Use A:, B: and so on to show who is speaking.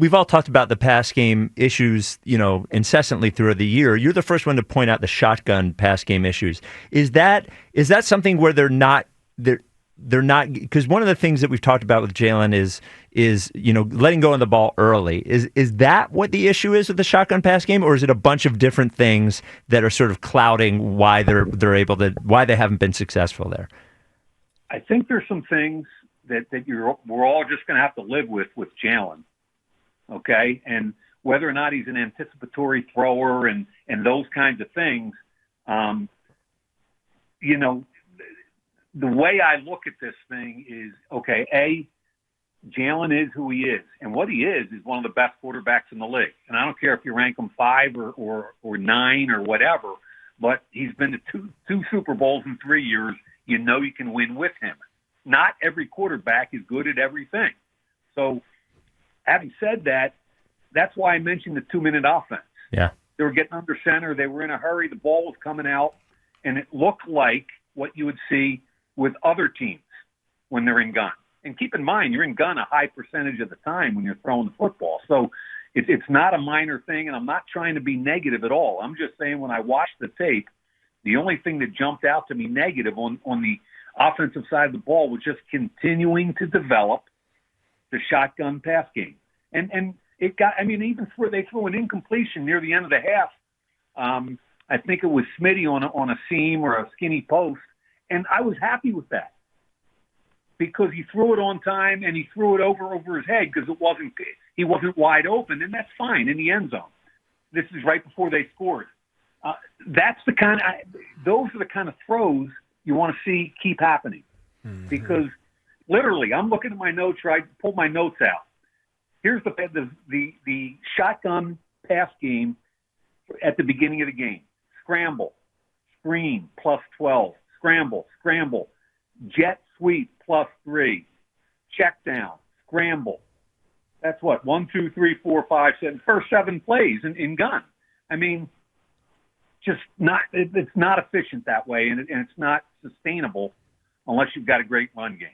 A: we've all talked about the pass game issues, incessantly throughout the year. You're the first one to point out the shotgun pass game issues. Is that something where they're not, because one of the things that we've talked about with Jalen is letting go of the ball early. Is that what the issue is with the shotgun pass game, or is it a bunch of different things that are sort of clouding why why they haven't been successful there?
B: I think there's some things that we're all just going to have to live with Jalen, okay? And whether or not he's an anticipatory thrower and those kinds of things, the way I look at this thing is, okay, Jalen is who he is. And what he is one of the best quarterbacks in the league. And I don't care if you rank him 5 or 9 or whatever, but he's been to two Super Bowls in 3 years. You can win with him. Not every quarterback is good at everything. So having said that, that's why I mentioned the 2-minute offense.
A: Yeah.
B: They were getting under center. They were in a hurry. The ball was coming out, and it looked like what you would see with other teams when they're in gun. And keep in mind, you're in gun a high percentage of the time when you're throwing the football. So it's not a minor thing, and I'm not trying to be negative at all. I'm just saying when I watched the tape, the only thing that jumped out to me negative on the offensive side of the ball was just continuing to develop the shotgun pass game. And it got, even they threw an incompletion near the end of the half. I think it was Smitty on a seam or a skinny post, and I was happy with that because he threw it on time and he threw it over his head because he wasn't wide open, and that's fine in the end zone. This is right before they scored. Those are the kind of throws you want to see keep happening. Mm-hmm. Because literally, I'm looking at my notes. I pulled my notes out. Here's the shotgun pass game at the beginning of the game: scramble, screen +12, scramble, jet sweep +3, check down, scramble. That's what 1, 2, 3, 4, 5, 7. First 7 plays in gun. It's not efficient that way, and it's not sustainable unless you've got a great run game.